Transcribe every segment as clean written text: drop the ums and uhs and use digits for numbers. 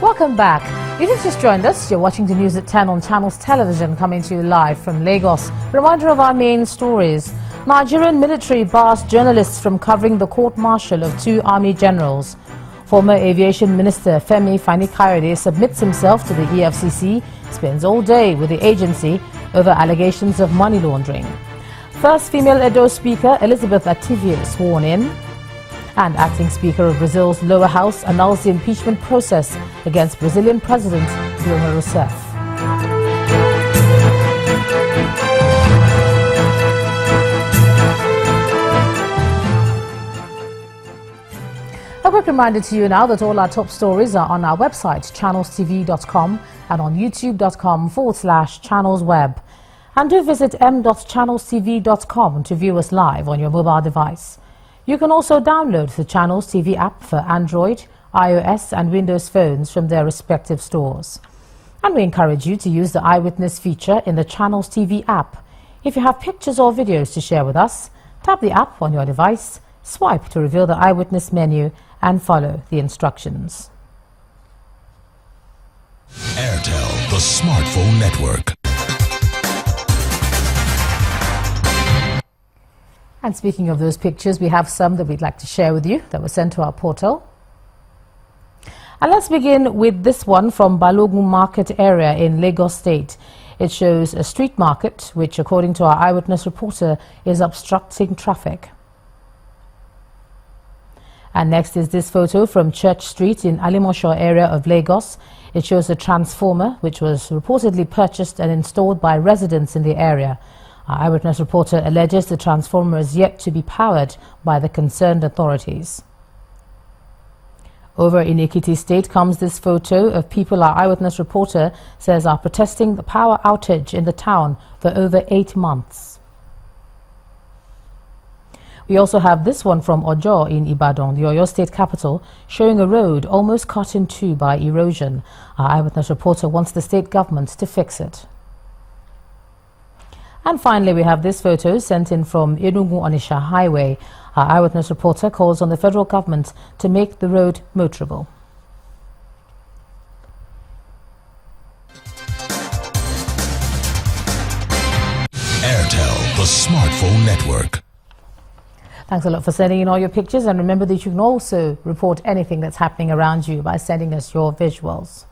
Welcome back. If you've just joined us, you're watching the news at 10 on Channels Television, coming to you live from Lagos. Reminder of our main stories. Nigerian military bars journalists from covering the court-martial of 2 army generals. Former Aviation Minister Femi Fani-Kayode submits himself to the EFCC, spends all day with the agency over allegations of money laundering. First female Edo Speaker Elizabeth Ativie sworn in. And acting Speaker of Brazil's lower house annuls the impeachment process against Brazilian President Dilma Rousseff. A quick reminder to you now that all our top stories are on our website, channelstv.com, and on youtube.com/channelsweb. And do visit m.channelstv.com to view us live on your mobile device. You can also download the Channels TV app for Android, iOS and Windows phones from their respective stores. And we encourage you to use the Eyewitness feature in the Channels TV app. If you have pictures or videos to share with us, tap the app on your device, swipe to reveal the Eyewitness menu and follow the instructions. Airtel, the smartphone network. And speaking of those pictures, we have some that we'd like to share with you that were sent to our portal. And let's begin with this one from Balogun Market area in Lagos State. It shows a street market which, according to our eyewitness reporter, is obstructing traffic. And next is this photo from Church Street in Alimosho area of Lagos. It shows a transformer which was reportedly purchased and installed by residents in the area. Our eyewitness reporter alleges the transformer is yet to be powered by the concerned authorities. Over in Ekiti State comes this photo of people our eyewitness reporter says are protesting the power outage in the town for over 8 months. We also have this one from Ojo in Ibadan, the Oyo State capital, showing a road almost cut in two by erosion. Our eyewitness reporter wants the state government to fix it. And finally, we have this photo sent in from Enugu-Onisha Highway. Our eyewitness reporter calls on the federal government to make the road motorable. Airtel, the smartphone network. Thanks a lot for sending in all your pictures, and remember that you can also report anything that's happening around you by sending us your visuals.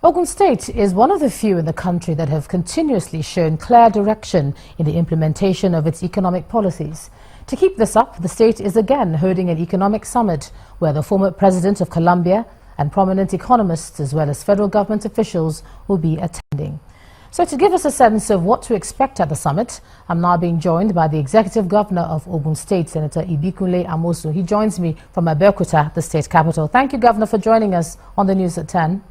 Ogun State is one of the few in the country that have continuously shown clear direction in the implementation of its economic policies. To keep this up, the state is again holding an economic summit where the former president of Colombia and prominent economists as well as federal government officials will be attending. So to give us a sense of what to expect at the summit, I'm now being joined by the executive governor of Ogun State, Senator Ibikunle Amosu. He joins me from Abeokuta, the state capital. Thank you, Governor, for joining us on the News at 10.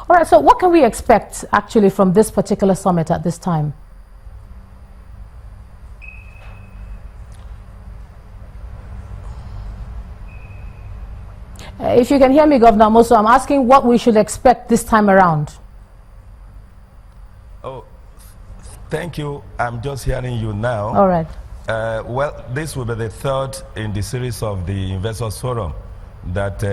All right, so what can we expect actually from this particular summit at this time? If you can hear me, Governor Amosu, I'm asking what we should expect this time around. Oh, thank you. I'm just hearing you now. All right. Well, this will be the third in the series of the Investors Forum that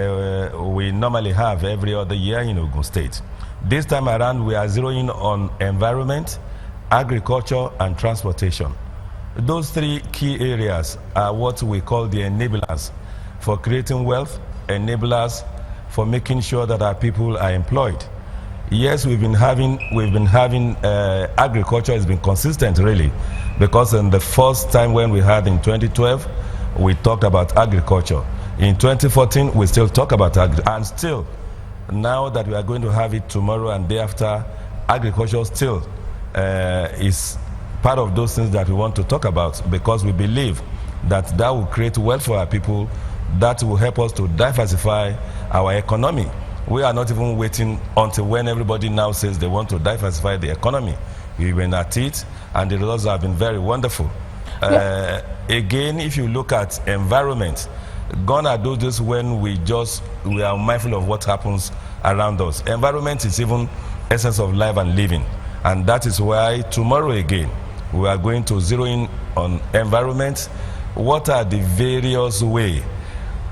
we normally have every other year in Ogun State. This time around, we are zeroing on environment, agriculture, and transportation. Those 3 key areas are what we call the enablers for creating wealth, enablers for making sure that our people are employed. Yes, we've been having agriculture has been consistent really, because in the first time when we had in 2012, we talked about agriculture. In 2014, we still talk about agriculture, and still, now that we are going to have it tomorrow and day after, agriculture still is part of those things that we want to talk about, because we believe that that will create wealth for our people, that will help us to diversify our economy. We are not even waiting until when everybody now says they want to diversify the economy. We've been at it, and the results have been very wonderful. Again, if you look at environment, gone are those days when we are mindful of what happens around us. Environment is even essence of life and living, and that is why tomorrow again we are going to zero in on environment. What are the various ways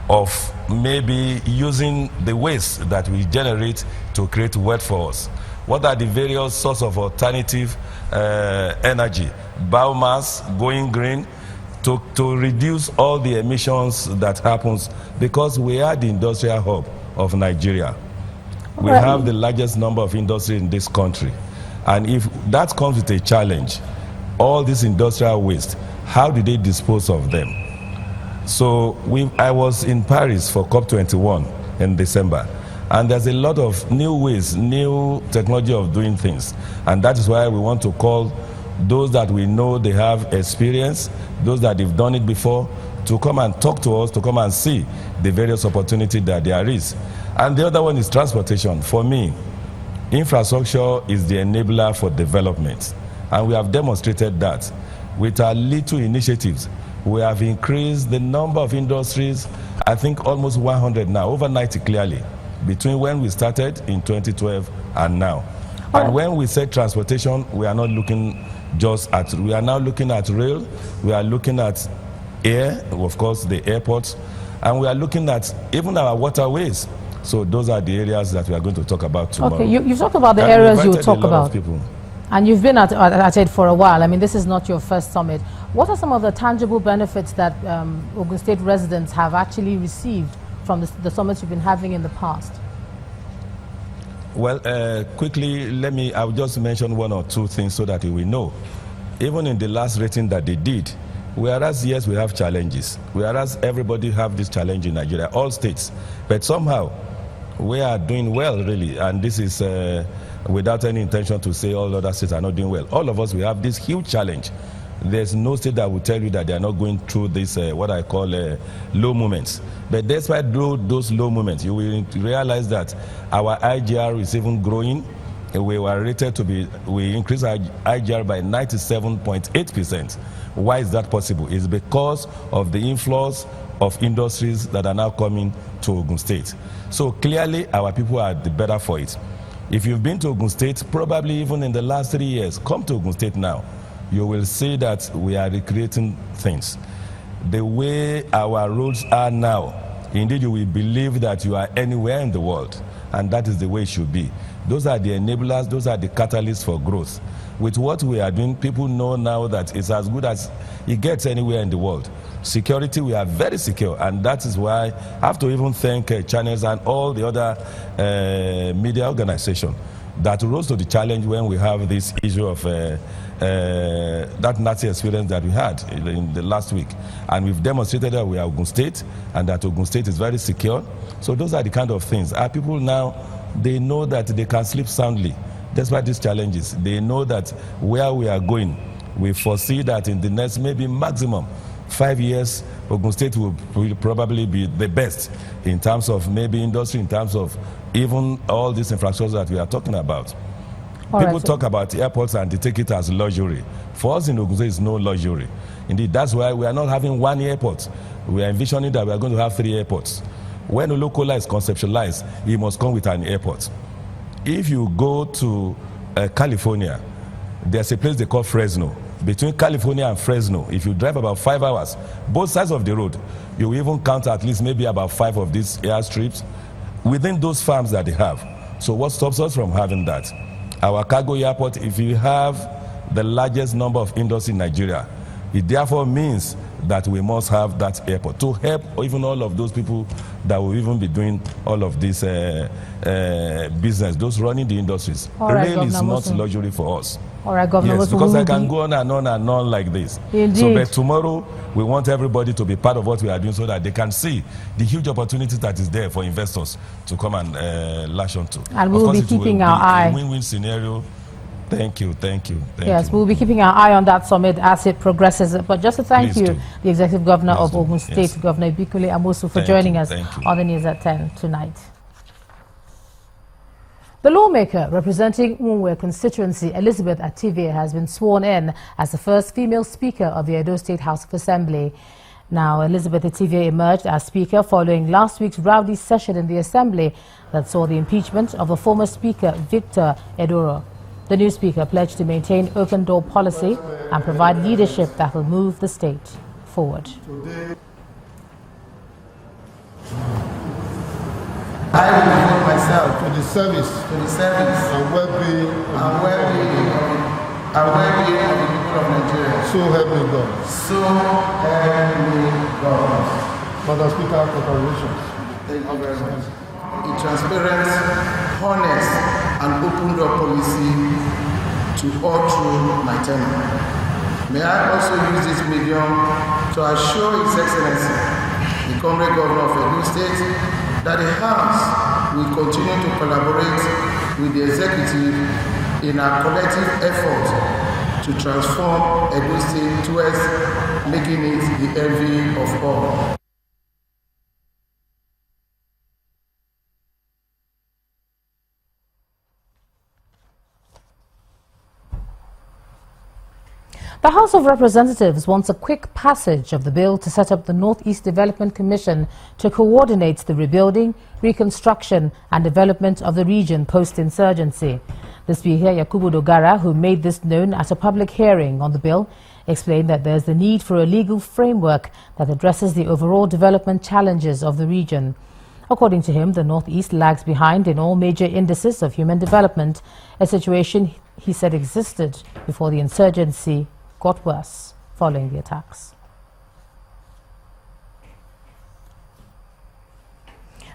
of maybe using the waste that we generate to create wealth for us. What are the various sources of alternative energy, biomass, going green, to reduce all the emissions that happens, because we are the industrial hub of Nigeria. We have the largest number of industries in this country. And if that comes with a challenge, all this industrial waste, how do they dispose of them? So I was in Paris for COP21 in December, and there's a lot of new ways, new technology of doing things. And that is why we want to call those that we know they have experience, those that have done it before, to come and talk to us, to come and see the various opportunities that there is. And the other one is transportation. For me, infrastructure is the enabler for development. And we have demonstrated that. With our little initiatives, we have increased the number of industries, I think almost 100 now, over 90 clearly, between when we started in 2012 and now. And when we say transportation, we are not looking just at, we are now looking at rail, we are looking at air, of course, the airports, and we are looking at even our waterways. So those are the areas that we are going to talk about tomorrow. Okay, you've talked about the areas you talk about. And you've been at it for a while. I mean, this is not your first summit. What are some of the tangible benefits that Ogun State residents have actually received from the summits you've been having in the past? Well, quickly, I will just mention one or two things so that you will know. Even in the last rating that they did, whereas, yes, we have challenges, whereas everybody have this challenge in Nigeria, all states, but somehow we are doing well, really, and this is without any intention to say all other states are not doing well. All of us, we have this huge challenge. There's no state that will tell you that they are not going through this, what I call low moments. But despite those low moments, you will realize that our IGR is even growing. We were rated to be, we increased our IGR by 97.8%. Why is that possible? It's because of the inflows of industries that are now coming to Ogun State. So clearly, our people are the better for it. If you've been to Ogun State, probably even in the last 3 years, come to Ogun State now. You will see that we are recreating things. The way our roads are now, indeed you will believe that you are anywhere in the world, and that is the way it should be. Those are the enablers, those are the catalysts for growth. With what we are doing, people know now that it's as good as it gets anywhere in the world. Security, we are very secure, and that is why I have to even thank channels and all the other media organizations that rose to the challenge when we have this issue of that Nazi experience that we had in the last week. And we've demonstrated that we are Ogun State and that Ogun State is very secure. So those are the kind of things. Our people now, they know that they can sleep soundly despite these challenges. They know that where we are going, we foresee that in the next maybe maximum 5 years, Ogun State will probably be the best in terms of maybe industry, in terms of even all these infrastructures that we are talking about. People talk about airports and they take it as luxury. For us in Ogun State, it's no luxury. Indeed, that's why we are not having one airport. We are envisioning that we are going to have 3 airports. When Olokola is conceptualized, it must come with an airport. If you go to California, there's a place they call Fresno. Between California and Fresno, if you drive about 5 hours, both sides of the road, you will even count at least maybe about 5 of these airstrips within those farms that they have. So what stops us from having that? Our cargo airport, if you have the largest number of industry in Nigeria, it therefore means that we must have that airport to help even all of those people that will even be doing all of this business, those running the industries. Rail is not luxury for us. All right, Governor. Yes, because I can go on and on and on like this. Indeed. So, but tomorrow, we want everybody to be part of what we are doing so that they can see the huge opportunity that is there for investors to come and lash onto. And we'll be keeping our eye. A win-win scenario. Thank you. Yes, we'll be keeping our eye on that summit as it progresses. But just to thank you, the Executive Governor of Ogun State, Governor Bikule Amosu, for joining us on the news at 10 tonight. The lawmaker representing Unwe constituency, Elizabeth Ativie, has been sworn in as the first female speaker of the Edo State House of Assembly. Now, Elizabeth Ativie emerged as speaker following last week's rowdy session in the Assembly that saw the impeachment of the former speaker, Victor Edoro. The new speaker pledged to maintain open door policy and provide leadership that will move the state forward. I will devote myself to the service and well-being of the people of Nigeria. So help me God. So help me God. Madam Speaker, congratulations. Thank you very much. A transparent, honest, and open door policy to all through my tenure. May I also use this medium to assure His Excellency, the Comrade Governor of Edo State, that the House will continue to collaborate with the Executive in our collective effort to transform Edo State towards making it the envy of all. The House of Representatives wants a quick passage of the bill to set up the Northeast Development Commission to coordinate the rebuilding, reconstruction and development of the region post-insurgency. The Speaker, Yakubu Dogara, who made this known at a public hearing on the bill, explained that there is the need for a legal framework that addresses the overall development challenges of the region. According to him, the Northeast lags behind in all major indices of human development, a situation he said existed before the insurgency got worse following the attacks.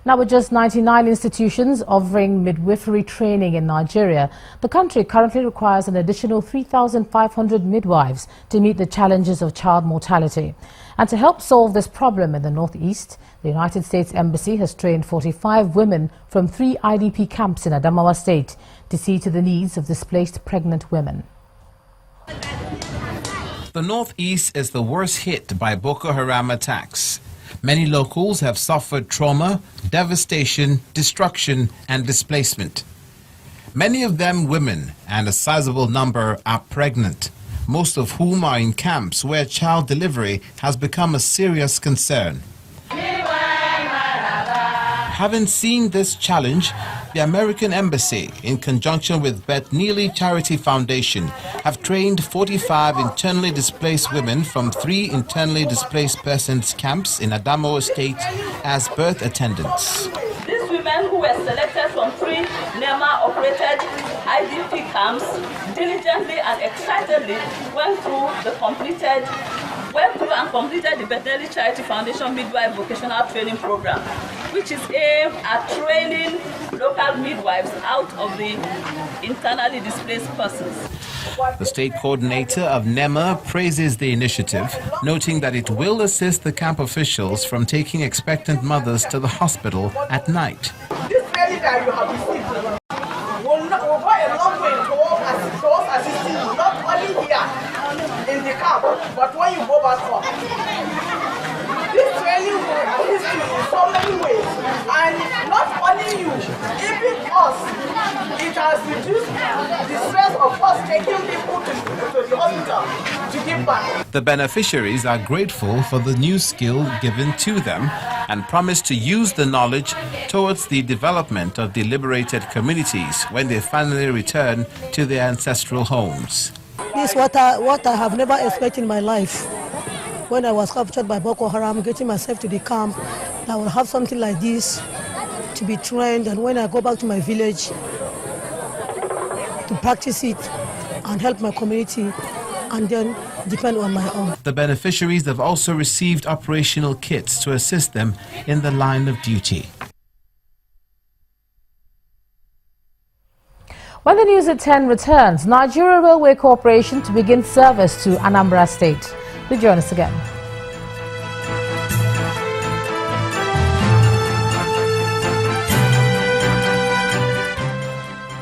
Now, with just 99 institutions offering midwifery training in Nigeria, the country currently requires an additional 3,500 midwives to meet the challenges of child mortality. And to help solve this problem in the Northeast, the United States Embassy has trained 45 women from 3 IDP camps in Adamawa State to see to the needs of displaced pregnant women. The Northeast is the worst hit by Boko Haram attacks. Many locals have suffered trauma, devastation, destruction, and displacement. Many of them women, and a sizable number are pregnant, most of whom are in camps where child delivery has become a serious concern. Having seen this challenge, the American Embassy, in conjunction with Beth Neely Charity Foundation, have trained 45 internally displaced women from 3 internally displaced persons camps in Adamawa State as birth attendants. These women who were selected from 3 NEMA-operated IDP camps diligently and excitedly went through and completed the Beth Neely Charity Foundation Midwife Vocational Training Program, which is aimed at training local midwives out of the internally displaced persons. The state coordinator of NEMA praises the initiative, noting that it will assist the camp officials from taking expectant mothers to the hospital at night. This training that you have received will go a long way towards assisting you, not only here in the camp, but when you go back home. This training will assist you in so many ways, and not only you, even us. It has reduced the stress of us taking people to the hospital to give back. The beneficiaries are grateful for the new skill given to them and promise to use the knowledge towards the development of the liberated communities when they finally return to their ancestral homes. This is what I have never expected in my life. When I was captured by Boko Haram, getting myself to the camp, I will have something like this to be trained, and when I go back to my village, to practice it and help my community and then depend on my own. The beneficiaries have also received operational kits to assist them in the line of duty. When the news at 10 returns, Nigeria Railway Corporation to begin service to Anambra State. Do join us again.